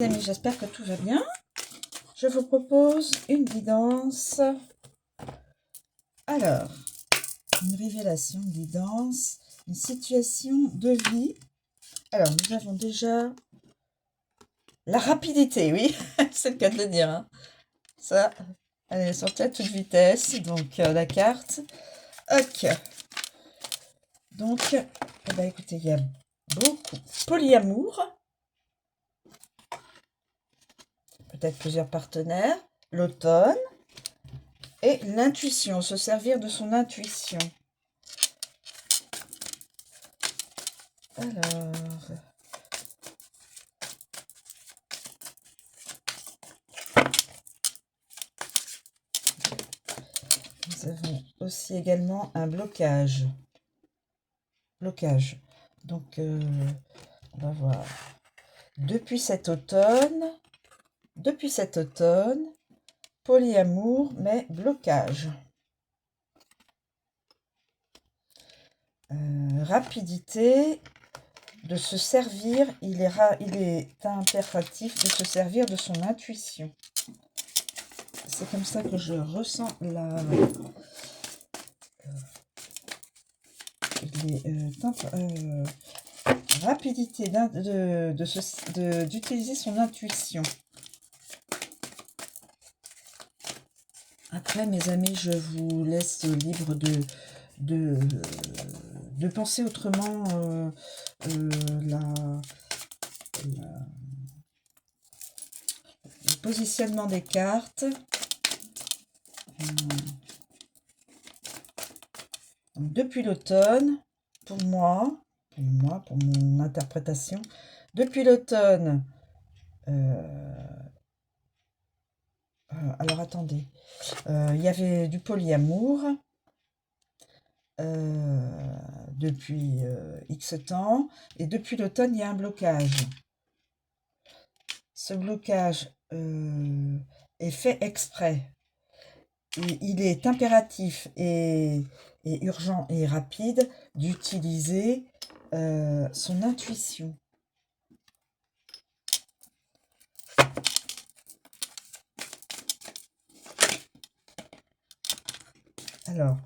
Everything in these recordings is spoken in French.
Amis, j'espère que tout va bien. Je vous propose une guidance. Alors, une révélation, une guidance, une situation de vie. Alors, nous avons déjà la rapidité, oui, c'est le cas de le dire. Hein. Ça, elle est sortie à toute vitesse, donc la carte. Ok. Donc, eh ben, écoutez, il y a beaucoup polyamour. Peut-être plusieurs partenaires. L'automne. Et l'intuition, se servir de son intuition. Alors, nous avons aussi également un blocage. Donc, on va voir. Depuis cet automne, polyamour, mais blocage. Rapidité de se servir, il est impératif de se servir de son intuition. C'est comme ça que je ressens la... rapidité d'utiliser son intuition. Après, mes amis, je vous laisse libre de penser autrement le positionnement des cartes. Donc, depuis l'automne, pour mon interprétation, depuis l'automne, alors attendez, il y avait du polyamour depuis X temps, et depuis l'automne, il y a un blocage. Ce blocage est fait exprès. Il est impératif et urgent et rapide d'utiliser son intuition. Alors,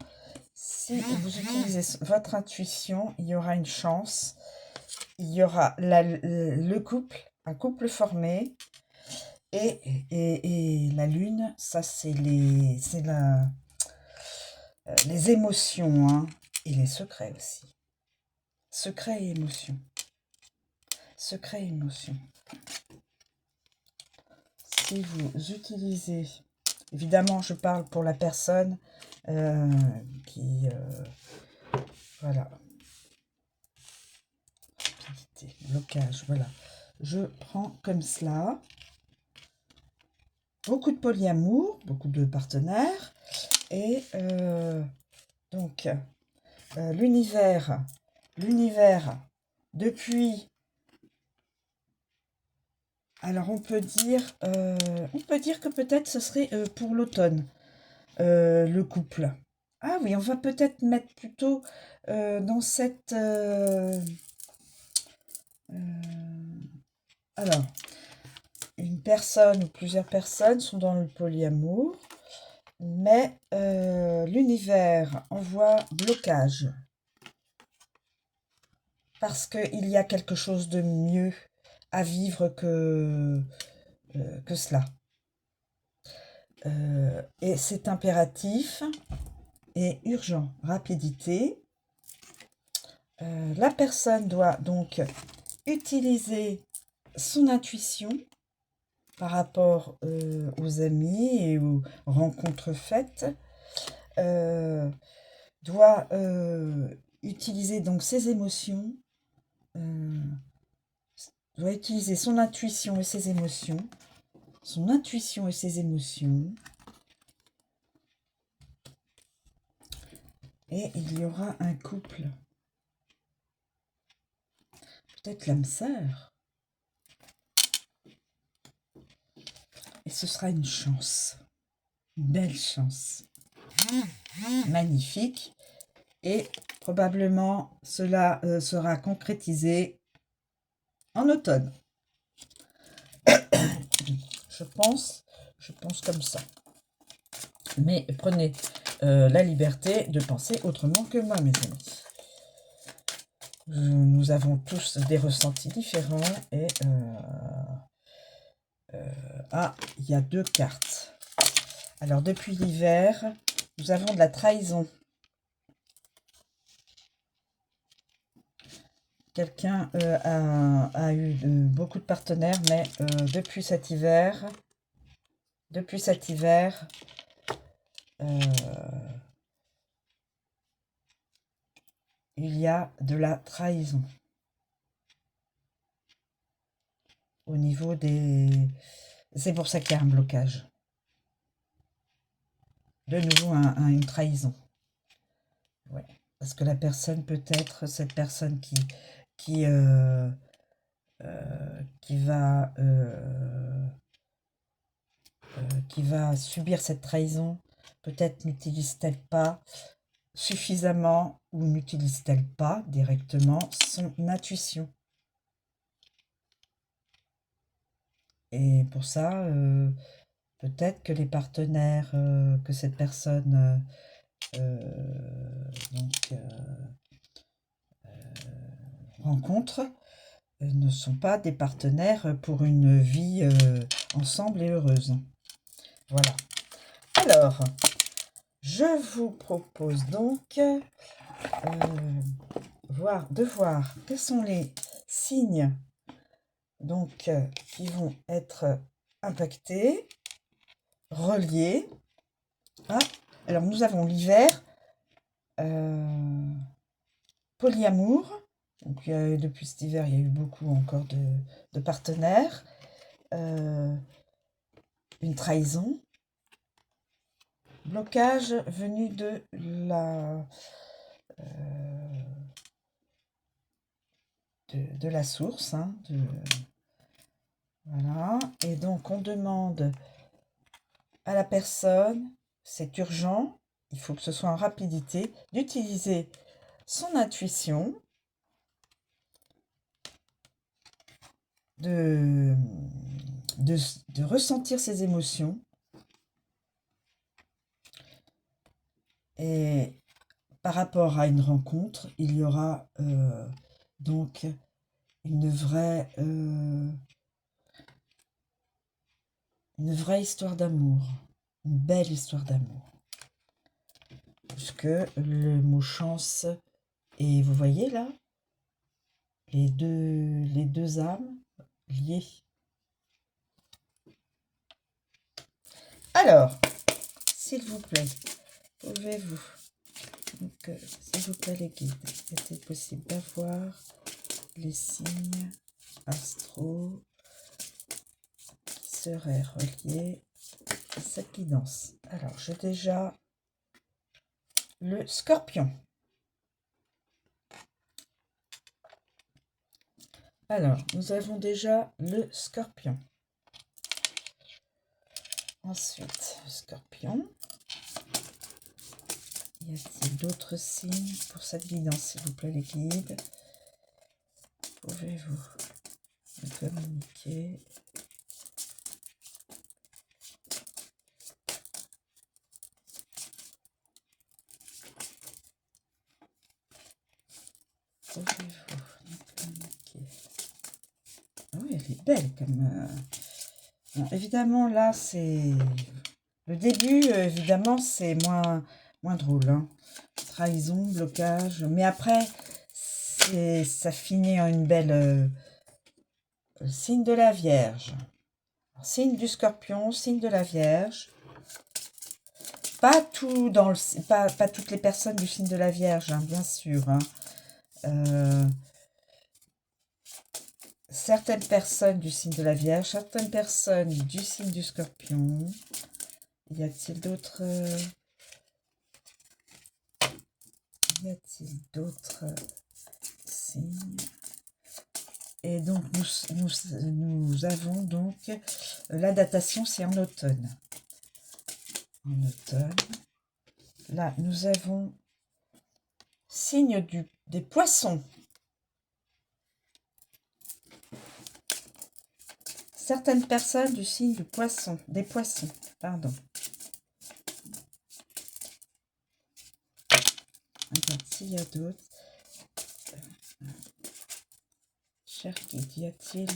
si vous utilisez votre intuition, il y aura une chance. Il y aura un couple formé. Et la lune, ça c'est les émotions, hein, et les secrets aussi. Secrets et émotions. Secrets et émotions. Si vous utilisez, évidemment je parle pour la personne qui, voilà, rapidité, blocage, voilà. Je prends comme cela. Beaucoup de polyamour, beaucoup de partenaires, et donc l'univers, depuis, alors on peut dire que peut-être ce serait pour l'automne, le couple. Ah oui, on va peut-être mettre plutôt dans cette... alors, une personne ou plusieurs personnes sont dans le polyamour, mais l'univers envoie blocage. Parce qu'il y a quelque chose de mieux à vivre que cela. Et c'est impératif et urgent. Rapidité. La personne doit donc utiliser son intuition par rapport aux amis et aux rencontres faites. Doit utiliser donc ses émotions, doit utiliser son intuition et ses émotions, et il y aura un couple, peut-être l'âme sœur, et ce sera une chance, une belle chance, magnifique, et probablement cela sera concrétisé en automne. Je pense comme ça. Mais prenez la liberté de penser autrement que moi, mes amis. Nous avons tous des ressentis différents et il y a 2 cartes. Alors, depuis l'hiver, nous avons de la trahison. Quelqu'un a eu beaucoup de partenaires, mais depuis cet hiver, il y a de la trahison. Au niveau des... C'est pour ça qu'il y a un blocage. De nouveau, une trahison. Ouais. Parce que la personne, peut-être, cette personne qui va subir cette trahison, peut-être n'utilise-t-elle pas suffisamment ou n'utilise-t-elle pas directement son intuition. Et pour ça, peut-être que les partenaires que cette personne rencontre ne sont pas des partenaires pour une vie ensemble et heureuse. Voilà. Alors, je vous propose donc de voir quels sont les signes donc qui vont être impactés, reliés. Ah, alors nous avons l'hiver, polyamour. Donc depuis cet hiver, il y a eu beaucoup encore de partenaires. Une trahison. Blocage venu de la source. Hein, voilà. Et donc, on demande à la personne, c'est urgent, il faut que ce soit en rapidité, d'utiliser son intuition, de ressentir ses émotions. Et par rapport à une rencontre, il y aura donc une vraie histoire d'amour, une belle histoire d'amour. Puisque le mot chance, et vous voyez là, les deux âmes liées. Alors, s'il vous plaît, pouvez-vous, donc s'il vous plaît les guides, est-il possible d'avoir les signes astro qui seraient reliés à cette guidance? Alors, j'ai déjà le Scorpion. Alors, nous avons déjà le Scorpion. Ensuite, Scorpion. Y a-t-il d'autres signes pour cette guidance, s'il vous plaît, les guides? Pouvez-vous me communiquer? Pouvez-vous me communiquer? Ah oui, elle est belle comme... Bon, évidemment, là, c'est... Le début, évidemment, c'est moins drôle. Hein. Trahison, blocage. Mais après, ça finit en une belle... signe de la Vierge. Alors, signe du Scorpion, signe de la Vierge. Pas toutes les personnes du signe de la Vierge, hein, bien sûr. Hein. Certaines personnes du signe de la Vierge, certaines personnes du signe du Scorpion. Y a-t-il d'autres... Y a-t-il d'autres signes? Et donc, nous avons donc... La datation, c'est en automne. En automne. Là, nous avons signe des poissons. certaines personnes du signe du poisson, des poissons, pardon. Regarde s'il y a d'autres. Cher guide, y a-t-il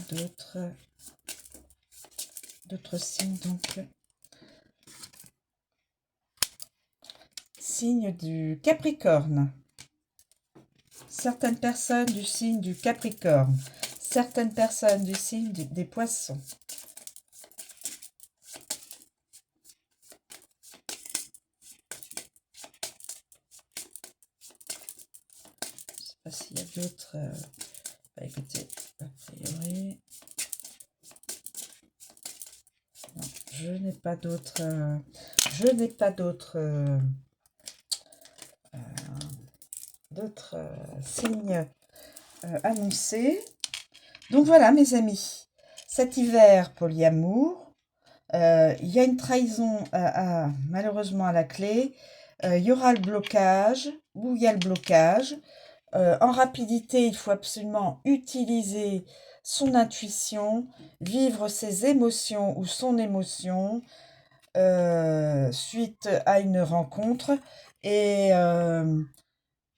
d'autres signes donc? Signe du Capricorne. Certaines personnes du signe du Capricorne. Certaines personnes du signe des Poissons. Je ne sais pas s'il y a d'autres... Bah, écoutez, a priori... Non, je n'ai pas d'autres... je n'ai pas d'autres... signes annoncés. Donc voilà mes amis, cet hiver polyamour, il y a une trahison malheureusement à la clé, il y aura le blocage, ou il y a le blocage. En rapidité, il faut absolument utiliser son intuition, vivre ses émotions ou son émotion suite à une rencontre et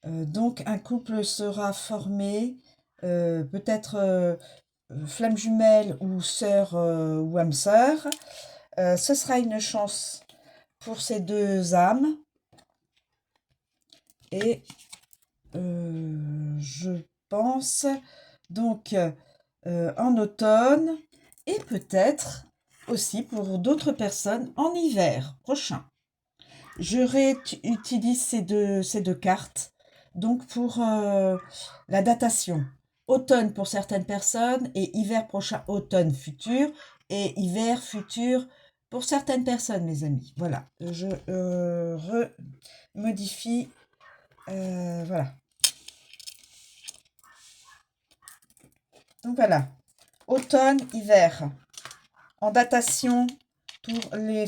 donc un couple sera formé, peut-être flamme jumelle ou sœur ou âme sœur. Ce sera une chance pour ces deux âmes. Et je pense donc en automne et peut-être aussi pour d'autres personnes en hiver prochain. Je réutilise ces deux cartes donc pour la datation. Automne pour certaines personnes et hiver prochain, automne futur et hiver futur pour certaines personnes, mes amis. Voilà, je remodifie. Voilà. Donc voilà, automne, hiver, en datation pour les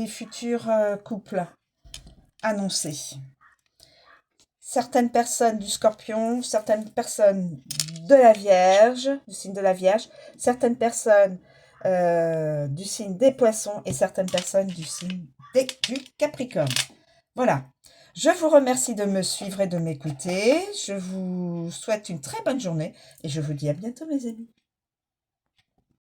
futurs couples annoncés. Certaines personnes du Scorpion, certaines personnes de la Vierge, du signe de la Vierge, certaines personnes du signe des Poissons et certaines personnes du signe du Capricorne. Voilà. Je vous remercie de me suivre et de m'écouter. Je vous souhaite une très bonne journée et je vous dis à bientôt mes amis.